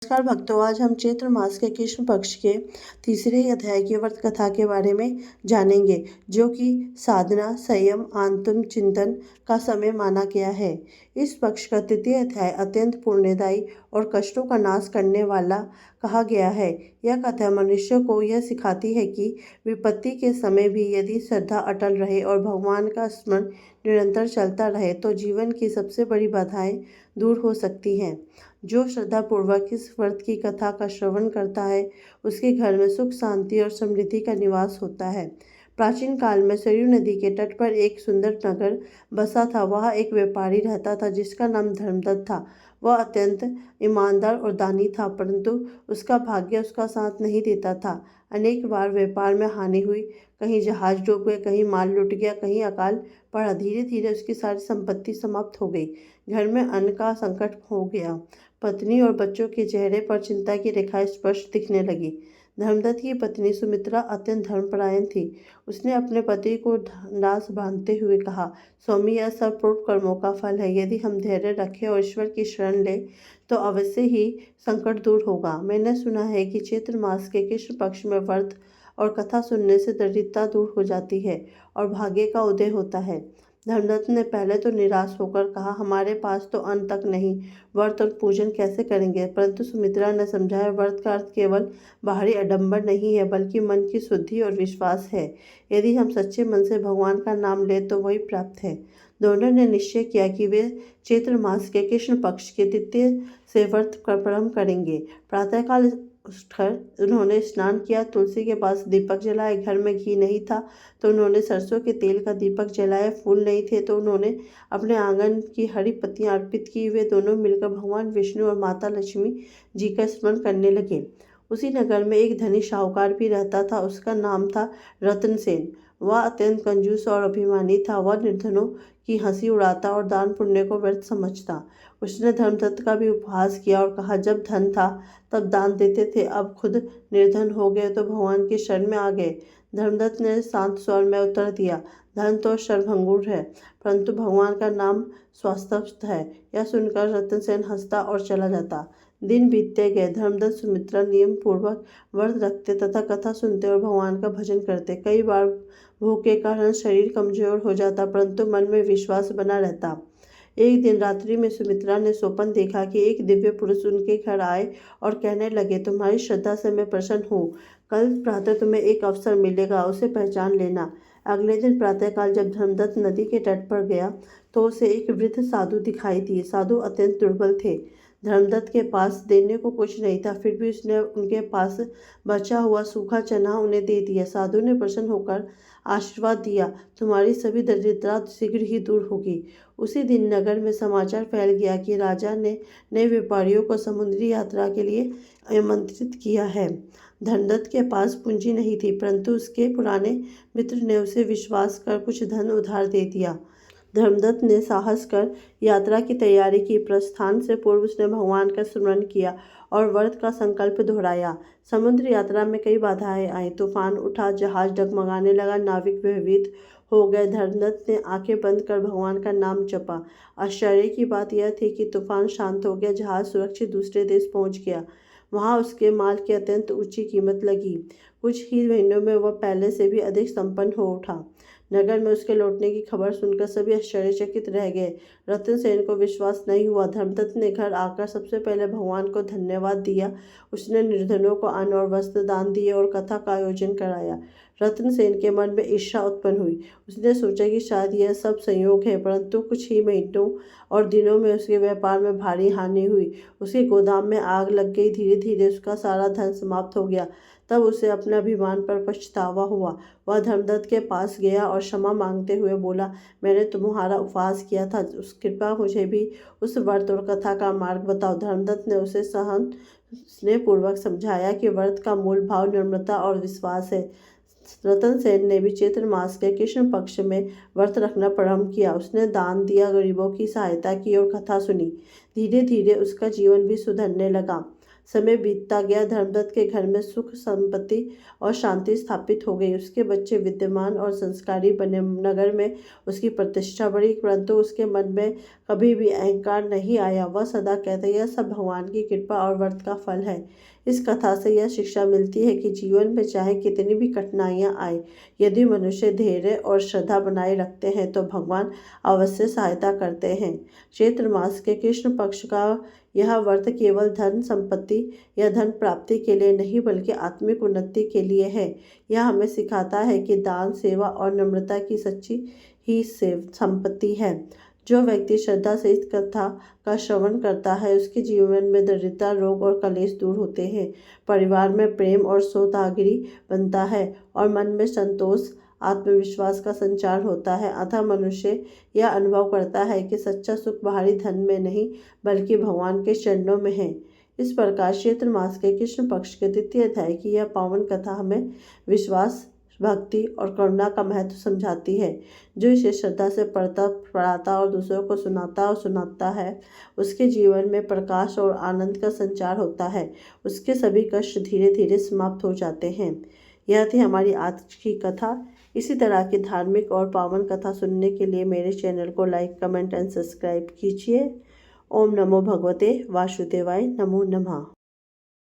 नमस्कार भक्तों, आज हम चैत्र मास के कृष्ण पक्ष के तीसरे अध्याय की व्रत कथा के बारे में जानेंगे, जो कि साधना, संयम, आत्मचिंतन का समय माना गया है। इस पक्ष का तृतीय अध्याय अत्यंत पुण्यदायी और कष्टों का नाश करने वाला कहा गया है। यह कथा मनुष्य को यह सिखाती है कि विपत्ति के समय भी यदि श्रद्धा अटल रहे और भगवान का स्मरण निरंतर चलता रहे तो जीवन की सबसे बड़ी बाधाएं दूर हो सकती हैं। जो श्रद्धापूर्वक इस व्रत की कथा का श्रवण करता है, उसके घर में सुख, शांति और समृद्धि का निवास होता है। प्राचीन काल में सरयू नदी के तट पर एक सुंदर नगर बसा था। वहाँ एक व्यापारी रहता था जिसका नाम धर्मदत्त था। वह अत्यंत ईमानदार और दानी था, परंतु उसका भाग्य उसका साथ नहीं देता था। अनेक बार व्यापार में हानि हुई, कहीं जहाज डूब गए, कहीं माल लुट गया, कहीं अकाल पड़ा। धीरे धीरे उसकी सारी संपत्ति समाप्त हो गई। घर में अन्न का संकट हो गया। पत्नी और बच्चों के चेहरे पर चिंता की रेखाएं स्पष्ट दिखने लगी। धर्मदत्त की पत्नी सुमित्रा अत्यंत धर्मपरायण थी। उसने अपने पति को दास बांधते हुए कहा, स्वामी, यह सब पूर्व कर्मों का फल है। यदि हम धैर्य रखें और ईश्वर की शरण लें तो अवश्य ही संकट दूर होगा। मैंने सुना है कि चैत्र मास के कृष्ण पक्ष में व्रत और कथा सुनने से दरिद्रता दूर हो जाती है और भाग्य का उदय होता है। धर्मदत्त ने पहले तो निराश होकर कहा, हमारे पास तो अन्न तक नहीं, व्रत और पूजन कैसे करेंगे। परंतु सुमित्रा ने समझाया, व्रत का अर्थ केवल बाहरी आडंबर नहीं है, बल्कि मन की शुद्धि और विश्वास है। यदि हम सच्चे मन से भगवान का नाम लें तो वही प्राप्त है। दोनों ने निश्चय किया कि वे चैत्र मास के कृष्ण पक्ष के तृतीय से व्रत का प्रारंभ करेंगे। प्रातःकाल उठकर उन्होंने स्नान किया, तुलसी के पास दीपक जलाए। घर में घी नहीं था तो उन्होंने सरसों के तेल का दीपक जलाया। फूल नहीं थे तो उन्होंने अपने आंगन की हरी पत्तियां अर्पित की। वे दोनों मिलकर भगवान विष्णु और माता लक्ष्मी जी का स्मरण करने लगे। उसी नगर में एक धनी साहूकार भी रहता था। उसका नाम था रतनसेन। वह अत्यंत कंजूस और अभिमानी था। वह निर्धनों की हंसी उड़ाता और दान पुण्य को व्यर्थ समझता। उसने धर्मदत्त का भी उपहास किया और कहा, जब धन था तब दान देते थे, अब खुद निर्धन हो गए तो भगवान की शरण में आ गए। धर्मदत्त ने शांत स्वर में उत्तर दिया, धन तो सर्वभंगुर है, परंतु भगवान का नाम स्वास्थ्य है। यह सुनकर रतनसेन हंसता और चला जाता। दिन बीतते गए। धर्मदत्त सुमित्रा नियम पूर्वक व्रत रखते तथा कथा सुनते और भगवान का भजन करते। कई बार भूख के कारण शरीर कमजोर हो जाता, परंतु मन में विश्वास बना रहता। एक दिन रात्रि में सुमित्रा ने स्वप्न देखा कि एक दिव्य पुरुष उनके घर आए और कहने लगे, तुम्हारी श्रद्धा से मैं प्रसन्न हूँ। कल प्रातः तुम्हें एक अवसर मिलेगा, उसे पहचान लेना। अगले दिन प्रातःकाल जब धर्मदत्त नदी के तट पर गया तो उसे एक वृद्ध साधु दिखाई दिए। साधु अत्यंत दुर्बल थे। धर्मदत्त के पास देने को कुछ नहीं था, फिर भी उसने उनके पास बचा हुआ सूखा चना उन्हें दे दिया। साधु ने प्रसन्न होकर आशीर्वाद दिया, तुम्हारी सभी दरिद्रता शीघ्र ही दूर होगी। उसी दिन नगर में समाचार फैल गया कि राजा ने नए व्यापारियों को समुद्री यात्रा के लिए आमंत्रित किया है। धर्मदत्त के पास पूंजी नहीं थी, परंतु उसके पुराने मित्र ने उसे विश्वास कर कुछ धन उधार दे दिया। धर्मदत्त ने साहस कर यात्रा की तैयारी की। प्रस्थान से पूर्व उसने भगवान का स्मरण किया और व्रत का संकल्प दोहराया। समुद्र यात्रा में कई बाधाएं आई। तूफान उठा, जहाज डगमगाने लगा, नाविक भयभीत हो गए। धर्मदत्त ने आंखें बंद कर भगवान का नाम जपा। आश्चर्य की बात यह थी कि तूफान शांत हो गया। जहाज सुरक्षित दूसरे देश पहुंच गया। वहां उसके माल की अत्यंत ऊंची कीमत लगी। कुछ ही महीनों में वह पहले से भी अधिक संपन्न हो उठा। नगर में उसके लौटने की खबर सुनकर सभी आश्चर्यचकित रह गए। रतनसेन को विश्वास नहीं हुआ। धर्मदत्त ने घर आकर सबसे पहले भगवान को धन्यवाद दिया। उसने निर्धनों को अन्न और वस्त्र दान दिए और कथा का आयोजन कराया। रतनसेन के मन में ईर्ष्या उत्पन्न हुई। उसने सोचा कि शायद यह सब संयोग है, परंतु कुछ ही महीनों और दिनों में उसके व्यापार में भारी हानि हुई। उसके गोदाम में आग लग गई। धीरे धीरे उसका सारा धन समाप्त हो गया। तब उसे अपने अभिमान पर पछतावा हुआ। वह धर्मदत्त के पास गया और क्षमा मांगते हुए बोला, मैंने तुम्हारा उपहास किया था, उस कृपा मुझे भी उस व्रत और कथा का मार्ग बताओ। धर्मदत्त ने उसे सहन स्नेहपूर्वक समझाया कि व्रत का मूल भाव निर्मलता और विश्वास है। रतनसेन ने भी चैत्र मास के कृष्ण पक्ष में व्रत रखना प्रारंभ किया। उसने दान दिया, गरीबों की सहायता की और कथा सुनी। धीरे धीरे उसका जीवन भी सुधरने लगा। समय बीतता गया। धर्मदत्त के घर में सुख, संपत्ति और शांति स्थापित हो गई। उसके बच्चे विद्वान और संस्कारी बने। नगर में उसकी प्रतिष्ठा बढ़ी, परंतु उसके मन में कभी भी अहंकार नहीं आया। वह सदा कहते यह सब भगवान की कृपा और व्रत का फल है। इस कथा से यह शिक्षा मिलती है कि जीवन में चाहे कितनी भी कठिनाइयां आए, यदि मनुष्य धैर्य और श्रद्धा बनाए रखते हैं तो भगवान अवश्य सहायता करते हैं। चैत्र मास के कृष्ण पक्ष का यह व्रत केवल धन संपत्ति या धन प्राप्ति के लिए नहीं बल्कि आत्मिक उन्नति के लिए है। यह हमें सिखाता है कि दान, सेवा और नम्रता की सच्ची ही संपत्ति है। जो व्यक्ति श्रद्धा से इस कथा का श्रवण करता है, उसके जीवन में दरिद्रता, रोग और कलेश दूर होते हैं। परिवार में प्रेम और सौहार्द बनता है और मन में संतोष, आत्मविश्वास का संचार होता है। अतः मनुष्य यह अनुभव करता है कि सच्चा सुख बाहरी धन में नहीं बल्कि भगवान के चरणों में है। इस प्रकार चैत्र मास के कृष्ण पक्ष के द्वितीय अध्याय की यह पावन कथा हमें विश्वास, भक्ति और करुणा का महत्व समझाती है। जो इसे श्रद्धा से पढ़ता और दूसरों को सुनाता है, उसके जीवन में प्रकाश और आनंद का संचार होता है। उसके सभी कष्ट धीरे धीरे समाप्त हो जाते हैं। यह थी हमारी आज की कथा। इसी तरह की धार्मिक और पावन कथा सुनने के लिए मेरे चैनल को लाइक, कमेंट एंड सब्सक्राइब कीजिए। ओम नमो भगवते वासुदेवाय, नमो नमः।